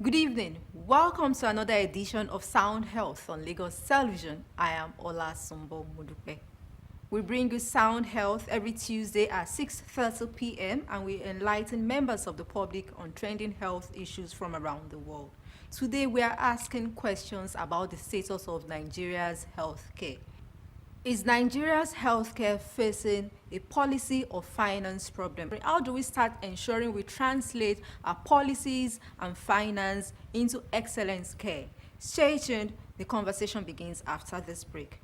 Good evening. Welcome to another edition of Sound Health on Lagos Television. I am Olasumbo Modupe. We bring you Sound Health every Tuesday at 6:30 p.m. and we enlighten members of the public on trending health issues from around the world. Today we are asking questions about the status of Nigeria's healthcare. Is Nigeria's healthcare facing a policy or finance problem? How do we start ensuring we translate our policies and finance into excellent care? Stay tuned, the conversation begins after this break.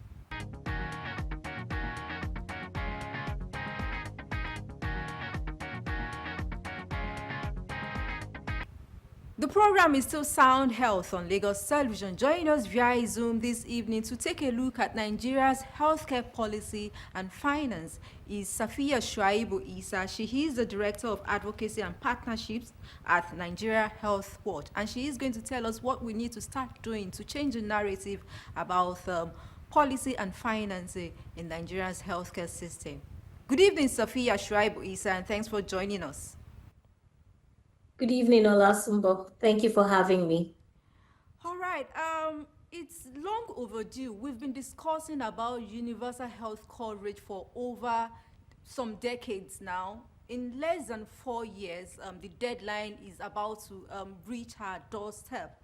The program is still Sound Health on Lagos Television. Join us via Zoom this evening to take a look at Nigeria's healthcare policy and finance. Is Safiya Shuaibu Isa. She is the Director of Advocacy and Partnerships at Nigeria Health Watch, and she is going to tell us what we need to start doing to change the narrative about policy and financing in Nigeria's healthcare system. Good evening, Safiya Shuaibu Isa, and thanks for joining us. Good evening, Olasumbo. Thank you for having me. All right. It's long overdue. We've been discussing about universal health coverage for over some decades now. In less than 4 years, the deadline is about to reach our doorstep.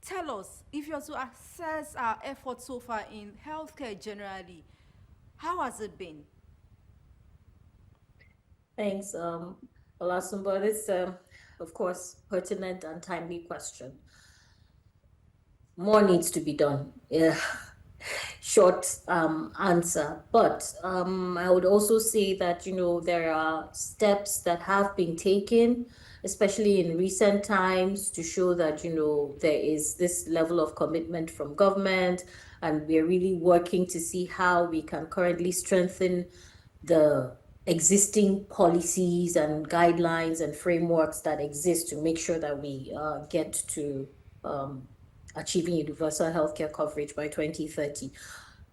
Tell us, if you're to assess our efforts so far in healthcare generally, how has it been? Thanks, Olasumbo. This, of course, pertinent and timely question. More needs to be done. Yeah. Short answer. But I would also say that, there are steps that have been taken, especially in recent times, to show that, there is this level of commitment from government, and we're really working to see how we can currently strengthen the existing policies and guidelines and frameworks that exist to make sure that we get to achieving universal healthcare coverage by 2030.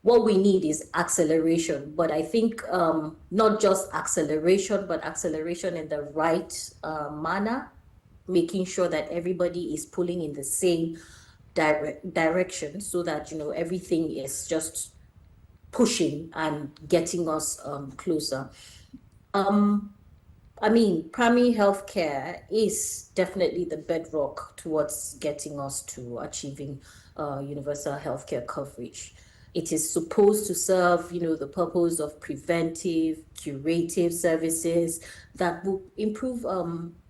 What we need is acceleration, but I think not just acceleration, but acceleration in the right manner, making sure that everybody is pulling in the same direction so that, everything is just pushing and getting us closer. Primary healthcare is definitely the bedrock towards getting us to achieving universal healthcare coverage. It is supposed to serve, the purpose of preventive, curative services that will improve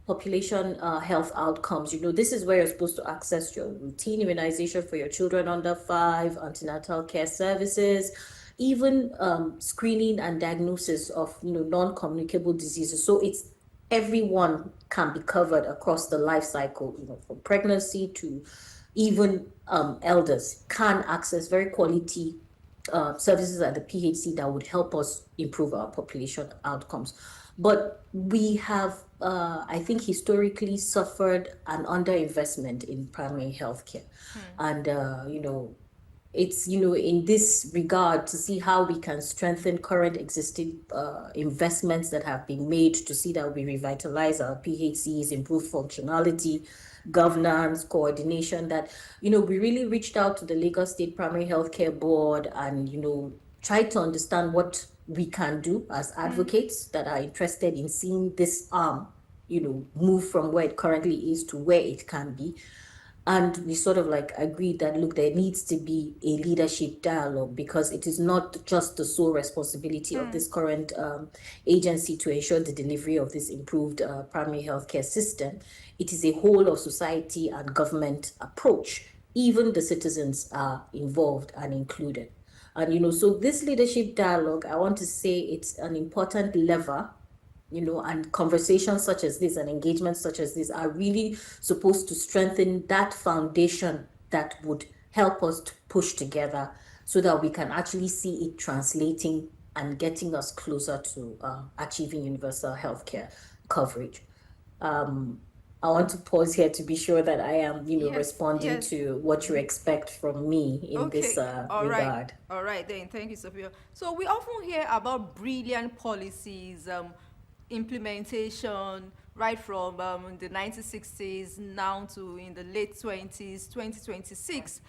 population health outcomes. This is where you're supposed to access your routine immunization for your children under 5, antenatal care services, even screening and diagnosis of non-communicable diseases. So it's everyone can be covered across the life cycle, from pregnancy to even elders can access very quality services at the PHC that would help us improve our population outcomes. But we have, I think, historically suffered an underinvestment in primary healthcare. And, it's, in this regard to see how we can strengthen current existing investments that have been made to see that we revitalize our PHCs, improve functionality, governance, coordination, that, we really reached out to the Lagos State Primary Healthcare Board and, tried to understand what we can do as advocates that are interested in seeing this arm, move from where it currently is to where it can be. And we sort of agreed that, look, there needs to be a leadership dialogue, because it is not just the sole responsibility of this current agency to ensure the delivery of this improved primary healthcare system. It is a whole of society and government approach. Even the citizens are involved and included. And, so this leadership dialogue, I want to say it's an important lever, and conversations such as this and engagements such as this are really supposed to strengthen that foundation that would help us to push together so that we can actually see it translating and getting us closer to achieving universal healthcare coverage. I want to pause here to be sure that I am, responding to what you expect from me in this regard. All right, then. Thank you, Sophia. So we often hear about brilliant policies, implementation, right from the 1960s now to in the late 20s, 2026.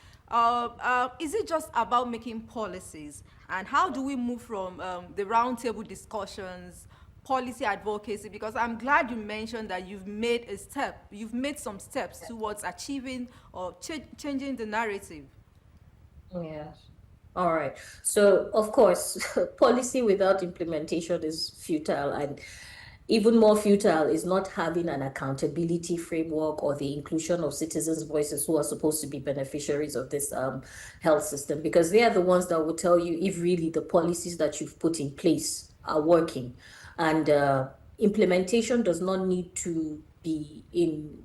Is it just about making policies? And how do we move from the roundtable discussions, policy advocacy? Because I'm glad you mentioned that you've made some steps towards achieving or changing the narrative. Yes. All right. So, of course, policy without implementation is futile, and even more futile is not having an accountability framework or the inclusion of citizens' voices who are supposed to be beneficiaries of this health system, because they are the ones that will tell you if really the policies that you've put in place are working. And implementation does not need to be in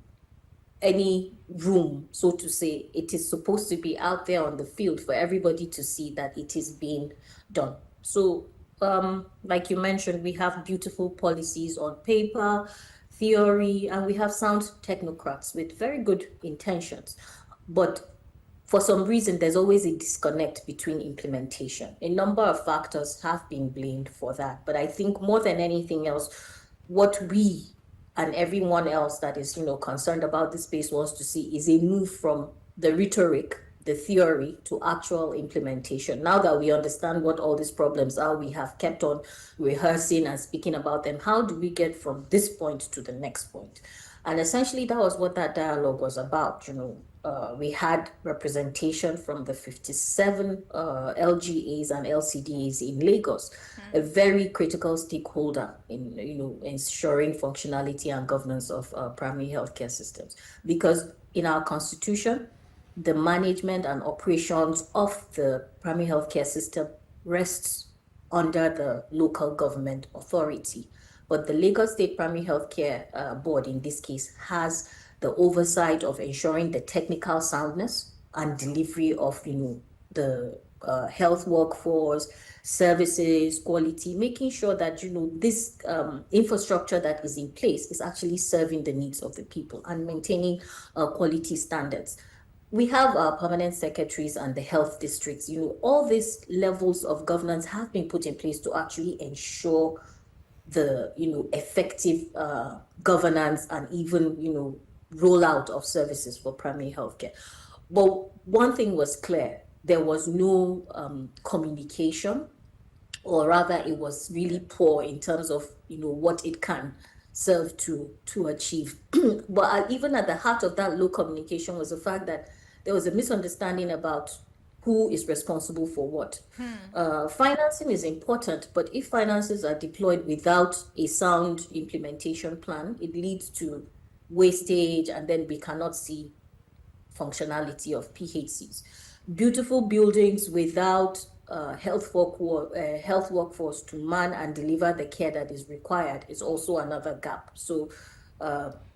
any room, so to say. It is supposed to be out there on the field for everybody to see that it is being done. So, like you mentioned, we have beautiful policies on paper, theory, and we have sound technocrats with very good intentions. But for some reason, there's always a disconnect between implementation. A number of factors have been blamed for that. But I think more than anything else, what we and everyone else that is, concerned about this space wants to see is a move from the rhetoric, the theory, to actual implementation. Now that we understand what all these problems are, we have kept on rehearsing and speaking about them. How do we get from this point to the next point? And essentially, that was what that dialogue was about. We had representation from the 57 LGAs and LCDAs in Lagos, a very critical stakeholder in ensuring functionality and governance of primary healthcare systems. Because in our constitution, the management and operations of the primary healthcare system rests under the local government authority. But the Lagos State Primary Healthcare Board, in this case, has the oversight of ensuring the technical soundness and delivery of, the health workforce, services, quality, making sure that, this infrastructure that is in place is actually serving the needs of the people and maintaining quality standards. We have our permanent secretaries and the health districts. All these levels of governance have been put in place to actually ensure the effective governance and even rollout of services for primary healthcare. But one thing was clear: there was no communication, or rather it was really poor in terms of what it can serve to achieve. But even at the heart of that low communication was the fact that there was a misunderstanding about who is responsible for what. Financing is important, but if finances are deployed without a sound implementation plan, it leads to wastage, and then we cannot see functionality of PHCs. Beautiful buildings without health workforce to man and deliver the care that is required is also another gap. So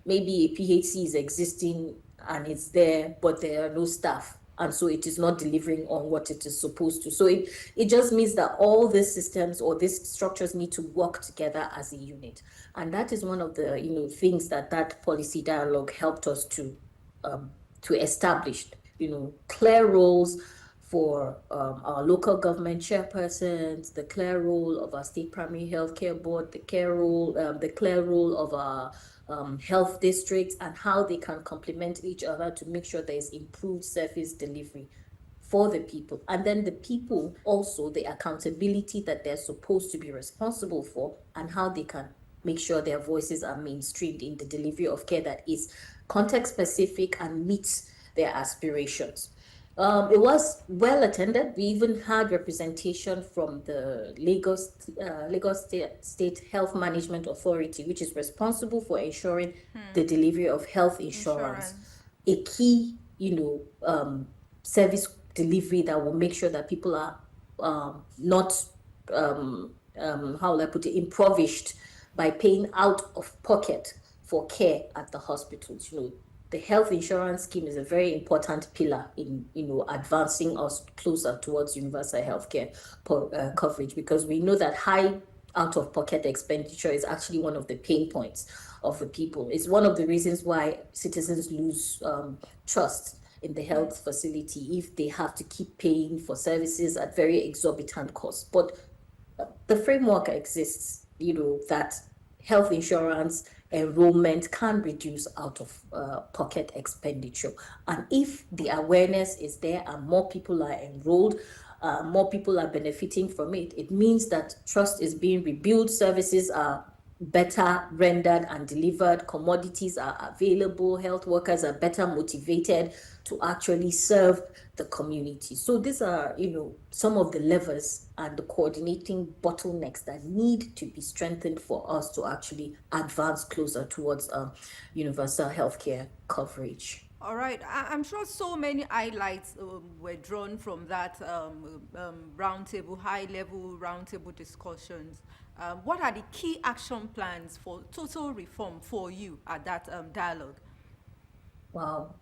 maybe a PHC is existing and it's there, but there are no staff, and so it is not delivering on what it is supposed to. So it just means that all these systems or these structures need to work together as a unit, and that is one of the things that policy dialogue helped us to establish. Clear roles for our local government chairpersons, the clear role of our state primary healthcare board, the clear role of our health districts, and how they can complement each other to make sure there is improved service delivery for the people. And then the people also, the accountability that they're supposed to be responsible for, and how they can make sure their voices are mainstreamed in the delivery of care that is context specific and meets their aspirations. It was well attended. We even had representation from the Lagos State Health Management Authority, which is responsible for ensuring the delivery of health insurance, a key, service delivery that will make sure that people are not, how will I put it, impoverished by paying out of pocket for care at the hospitals. The health insurance scheme is a very important pillar in advancing us closer towards universal healthcare coverage, because we know that high out-of-pocket expenditure is actually one of the pain points of the people. It's one of the reasons why citizens lose trust in the health facility if they have to keep paying for services at very exorbitant costs. But the framework exists, that health insurance enrollment can reduce out of pocket expenditure. And if the awareness is there and more people are enrolled, more people are benefiting from it, it means that trust is being rebuilt, services are better rendered and delivered, commodities are available, health workers are better motivated to actually serve the community. So these are, some of the levers and the coordinating bottlenecks that need to be strengthened for us to actually advance closer towards universal healthcare coverage. All right. I'm sure so many highlights were drawn from that roundtable, high-level roundtable discussions. What are the key action plans for total reform for you at that dialogue? Wow.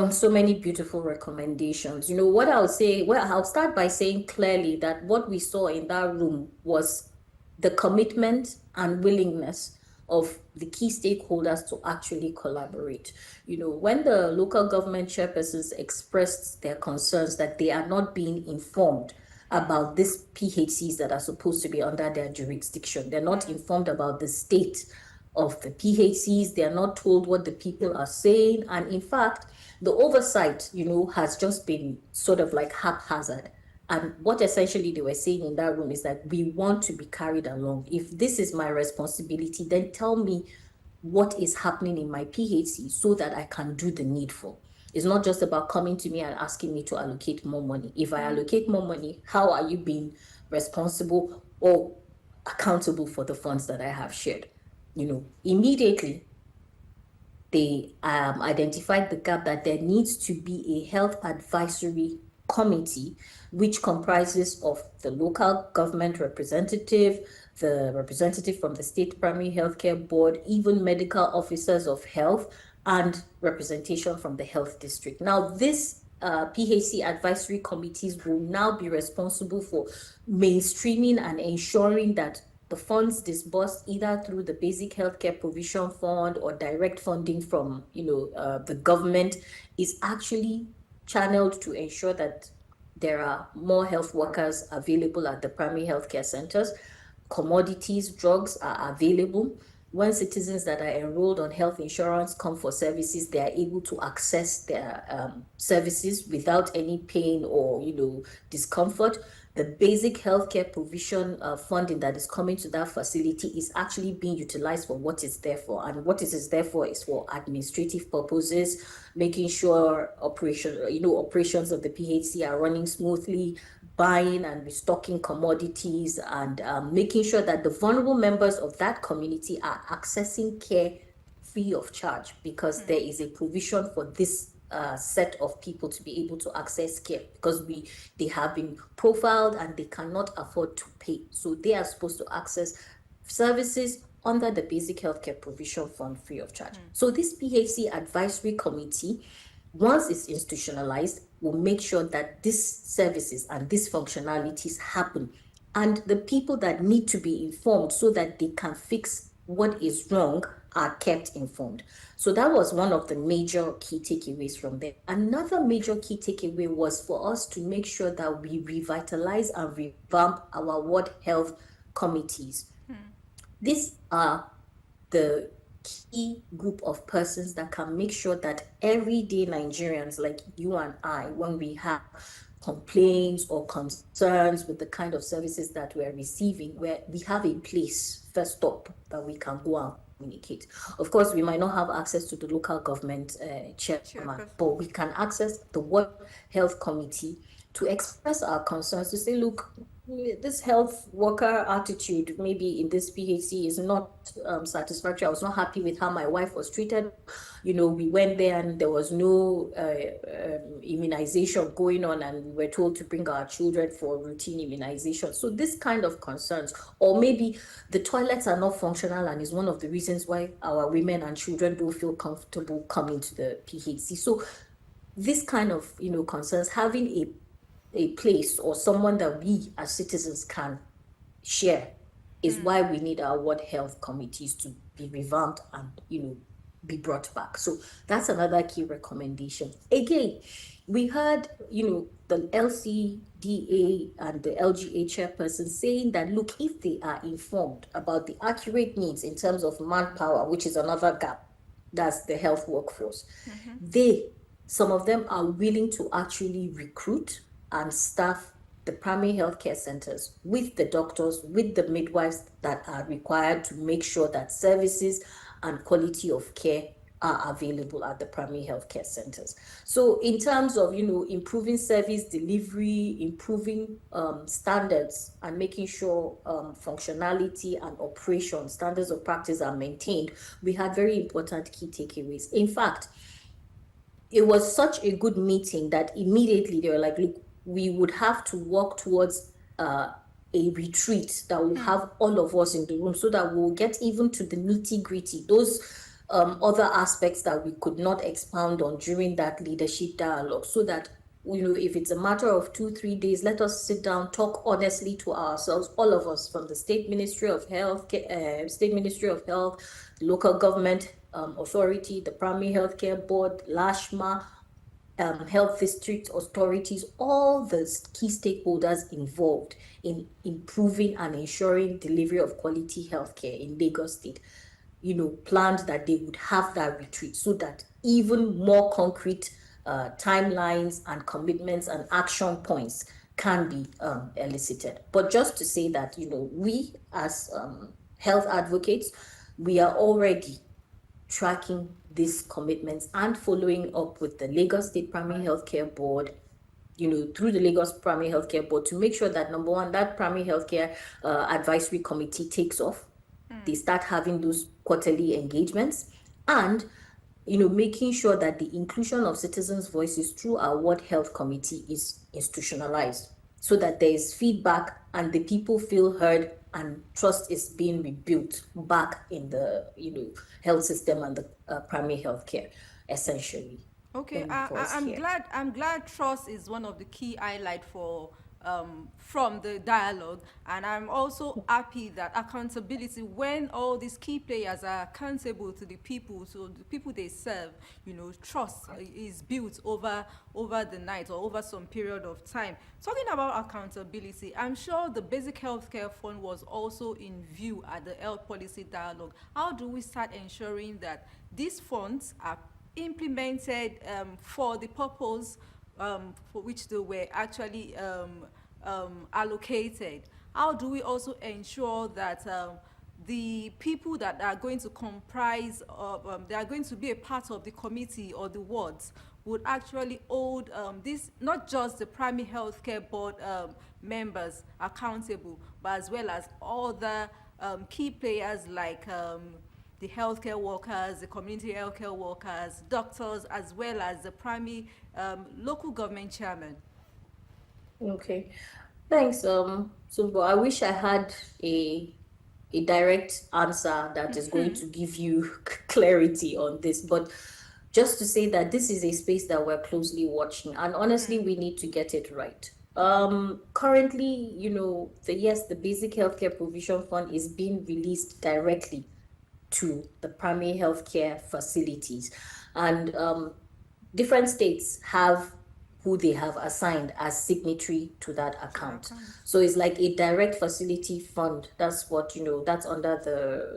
So many beautiful recommendations. What I'll say, well, I'll start by saying clearly that what we saw in that room was the commitment and willingness of the key stakeholders to actually collaborate. When the local government chairpersons expressed their concerns that they are not being informed about these PHCs that are supposed to be under their jurisdiction, they're not informed about the state of the PHCs, they are not told what the people are saying. And in fact, the oversight, has just been sort of like haphazard. And what essentially they were saying in that room is that we want to be carried along. If this is my responsibility, then tell me what is happening in my PHC so that I can do the needful. It's not just about coming to me and asking me to allocate more money. If I allocate more money, how are you being responsible or accountable for the funds that I have shared? Immediately they identified the gap that there needs to be a health advisory committee, which comprises of the local government representative, the representative from the state primary healthcare board, even medical officers of health, and representation from the health district. Now, this PHC advisory committees will now be responsible for mainstreaming and ensuring that the funds disbursed either through the basic healthcare provision fund or direct funding from the government is actually channeled to ensure that there are more health workers available at the primary healthcare centers. Commodities, drugs are available. When citizens that are enrolled on health insurance come for services, they are able to access their services without any pain or discomfort. The basic healthcare provision funding that is coming to that facility is actually being utilized for what it's there for. And what it is there for is for administrative purposes, making sure operations of the PHC are running smoothly, buying and restocking commodities, and making sure that the vulnerable members of that community are accessing care free of charge, because there is a provision for this set of people to be able to access care, because they have been profiled and they cannot afford to pay. So they are supposed to access services under the basic healthcare provision fund free of charge. So this PHC advisory committee, once it's institutionalized, will make sure that these services and these functionalities happen, and the people that need to be informed so that they can fix what is wrong are kept informed. So that was one of the major key takeaways from there. Another major key takeaway was for us to make sure that we revitalize and revamp our ward health committees. These are the key group of persons that can make sure that everyday Nigerians like you and I, when we have complaints or concerns with the kind of services that we're receiving, where we have a place, first stop, that we can go and communicate. Of course, we might not have access to the local government chairman, but we can access the World Health Committee to express our concerns, to say, look, this health worker attitude maybe in this PHC is not satisfactory. I was not happy with how my wife was treated. We went there and there was no immunization going on, and we were told to bring our children for routine immunization. So this kind of concerns, or maybe the toilets are not functional and is one of the reasons why our women and children don't feel comfortable coming to the PHC. So this kind of concerns, having a place or someone that we as citizens can share is why we need our ward health committees to be revamped and be brought back. So that's another key recommendation. Again, We heard, the LCDA and the LGA chairperson saying that, look, if they are informed about the accurate needs in terms of manpower, which is another gap, that's the health workforce, some of them are willing to actually recruit and staff the primary healthcare centers with the doctors, with the midwives that are required to make sure that services and quality of care are available at the primary healthcare centers. So in terms of, improving service delivery, improving standards, and making sure functionality and operation standards of practice are maintained, we had very important key takeaways. In fact, it was such a good meeting that immediately they were like, look, we would have to work towards a retreat that will have all of us in the room so that we'll get even to the nitty gritty, those other aspects that we could not expound on during that leadership dialogue, so that, if it's a matter of 2-3 days, let us sit down, talk honestly to ourselves, all of us, from the State Ministry of Health, local government authority, the Primary Healthcare Board, LASHMA, health district authorities, all the key stakeholders involved in improving and ensuring delivery of quality healthcare in Lagos State, planned that they would have that retreat so that even more concrete timelines and commitments and action points can be elicited. But just to say that, we as health advocates, we are already tracking these commitments and following up with the Lagos State Primary Healthcare Board, through the Lagos Primary Healthcare Board, to make sure that, number one, that Primary Healthcare Advisory Committee takes off. They start having those quarterly engagements, and making sure that the inclusion of citizens' voices through our Ward Health Committee is institutionalized, so that there is feedback and the people feel heard and trust is being rebuilt back in the health system and the primary healthcare, essentially. Okay, Let me pause I'm here. glad. I'm glad trust is one of the key highlight for from the dialogue, and I'm also happy that accountability, when all these key players are accountable to the people, so the people they serve, trust is built over the night or over some period of time. Talking about accountability, I'm sure the basic healthcare fund was also in view at the health policy dialogue. How do we start ensuring that these funds are implemented for the purpose for which they were actually allocated? How do we also ensure that the people that are going to comprise of, they are going to be a part of the committee or the wards, would actually hold this, not just the primary healthcare board members accountable, but as well as other key players like the healthcare workers, the community healthcare workers, doctors, as well as the primary local government chairman? Okay, thanks, Sumbo. I wish I had a direct answer that is going to give you clarity on this, but just to say that this is a space that we're closely watching, and honestly, we need to get it right. Currently, the Basic Healthcare Provision Fund is being released directly to the primary healthcare facilities, and different states have who they have assigned as signatory to that To the account. account. So it's like a direct facility fund. That's what, that's under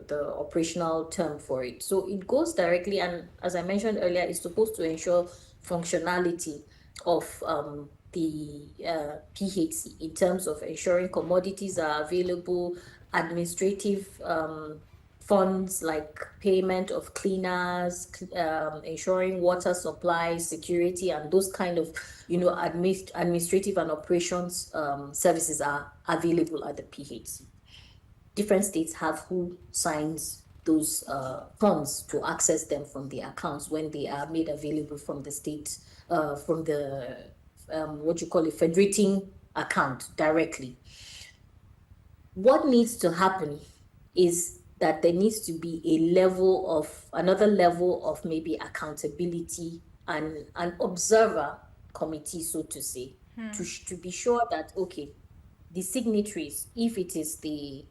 the operational term for it. So it goes directly, and as I mentioned earlier, it's supposed to ensure functionality of the PHC in terms of ensuring commodities are available, administrative funds like payment of cleaners, ensuring water supply, security, and those kind of, administrative and operations services are available at the PHC. Different states have who signs those funds to access them from the accounts when they are made available from the state, from the what you call a federating account directly. What needs to happen is that there needs to be another level of maybe accountability and an observer committee, so to say, to be sure that, okay, the signatories, if it is the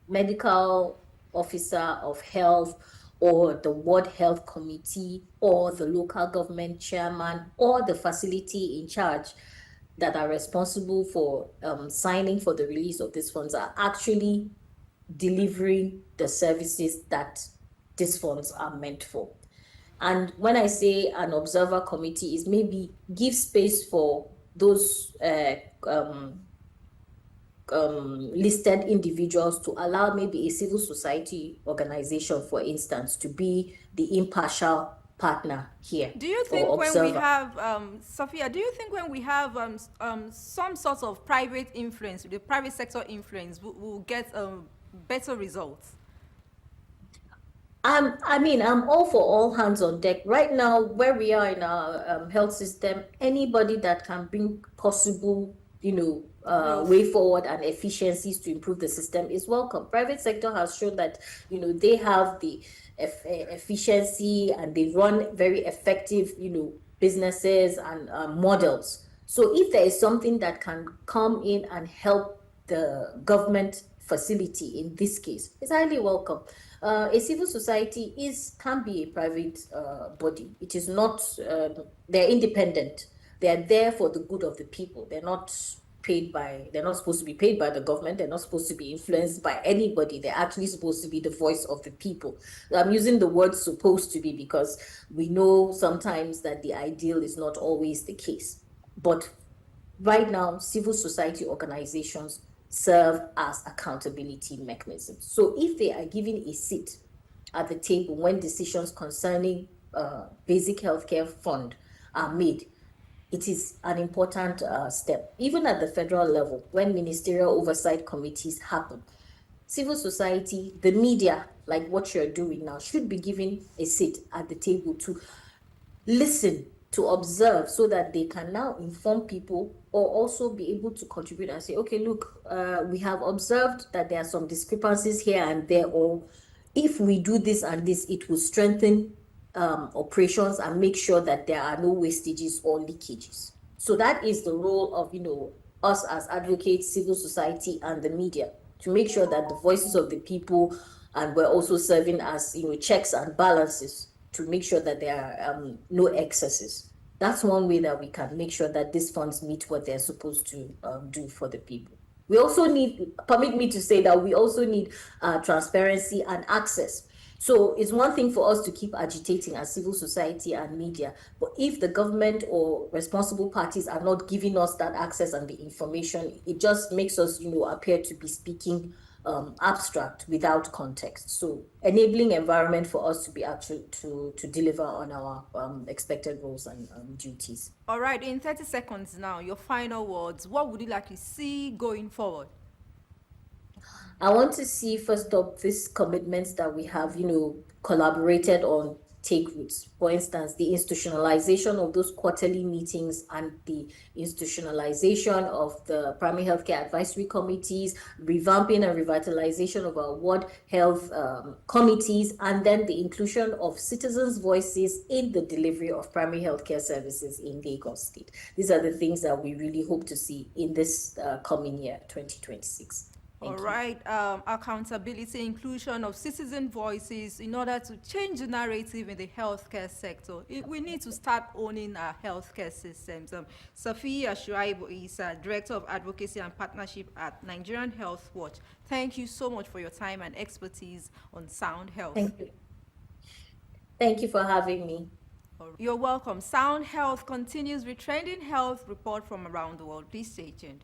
medical officer of health or the ward health committee or the local government chairman or the facility in charge that are responsible for signing for the release of these funds are actually delivering the services that these funds are meant for. And when I say an observer committee, is maybe give space for those listed individuals to allow maybe a civil society organization, for instance, to be the impartial partner here Do you think or when we observer. have, Safiya, do you think when we have some sort of private influence, the private sector influence, we'll get better results? I mean, I'm all for all hands on deck. Right now, where we are in our health system, anybody that can bring possible, way Growth. forward and efficiencies to improve the system is welcome. Private sector has shown that, they have the efficiency and they run very effective, businesses and models. So if there is something that can come in and help the government facility in this case, it's highly welcome. A civil society can be a private body. It is not. They're independent. They are there for the good of the people. They're not paid by. They're not supposed to be paid by the government. They're not supposed to be influenced by anybody. They're actually supposed to be the voice of the people. I'm using the word "supposed to be" because we know sometimes that the ideal is not always the case. But right now, civil society organizations serve as accountability mechanisms. So if they are given a seat at the table when decisions concerning basic healthcare fund are made, it is an important step. Even at the federal level, when ministerial oversight committees happen, civil society, the media, like what you're doing now, should be given a seat at the table to listen, to observe, so that they can now inform people or also be able to contribute and say, okay, look, we have observed that there are some discrepancies here and there, or if we do this and this, it will strengthen operations and make sure that there are no wastages or leakages. So that is the role of, us as advocates, civil society, and the media, to make sure that the voices of the people, and we're also serving as, checks and balances to make sure that there are no excesses. That's one way that we can make sure that these funds meet what they're supposed to do for the people. We also need, permit me to say that we also need transparency and access. So it's one thing for us to keep agitating as civil society and media, but if the government or responsible parties are not giving us that access and the information, it just makes us, appear to be speaking abstract without context. So enabling environment for us to be actually to deliver on our expected roles and duties. All right, in 30 seconds now, your final words. What would you like to see going forward? I want to see, first up, these commitments that we have, collaborated on take roots. For instance, the institutionalization of those quarterly meetings and the institutionalization of the primary healthcare advisory committees, revamping and revitalization of our ward health committees, and then the inclusion of citizens' voices in the delivery of primary healthcare services in Lagos State. These are the things that we really hope to see in this coming year, 2026. All right, accountability, inclusion of citizen voices in order to change the narrative in the healthcare sector. We need to start owning our healthcare systems. Safiya Shuaibu is Director of Advocacy and Partnership at Nigerian Health Watch. Thank you so much for your time and expertise on sound health. Thank you. Thank you for having me. You're welcome. Sound Health continues with trending health report from around the world. Please stay tuned.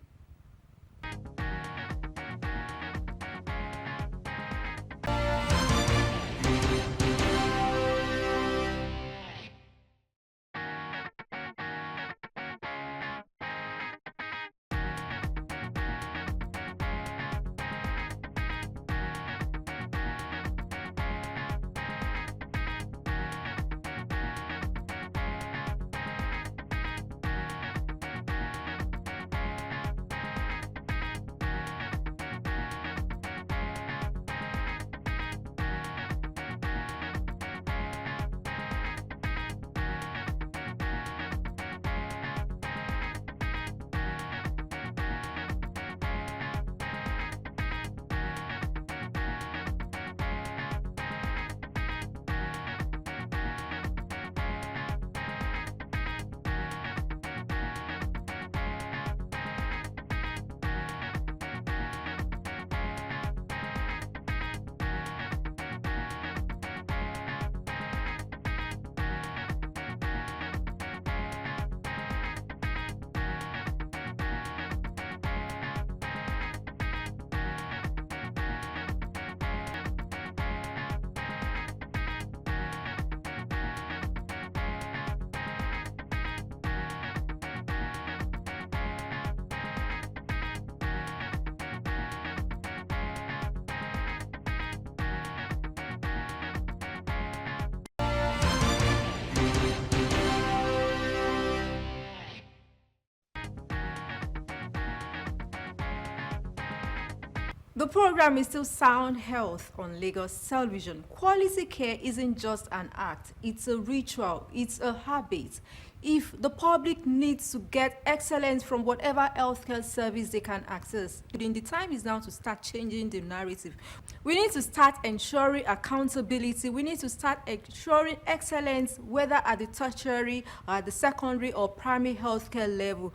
The program is still Sound Health on Lagos Television. Quality care isn't just an act, it's a ritual, it's a habit. If the public needs to get excellence from whatever healthcare service they can access, then the time is now to start changing the narrative. We need to start ensuring accountability. We need to start ensuring excellence, whether at the tertiary or at the secondary or primary healthcare level.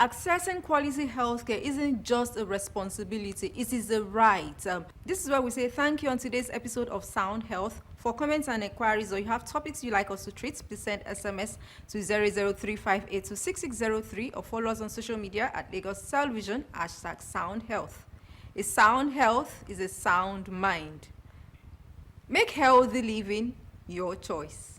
Accessing quality healthcare isn't just a responsibility, it is a right. This is why we say thank you on today's episode of Sound Health. For comments and inquiries, or you have topics you'd like us to treat, please send SMS to 00358266603 or follow us on social media at Lagos Television, #Sound Health. A sound health is a sound mind. Make healthy living your choice.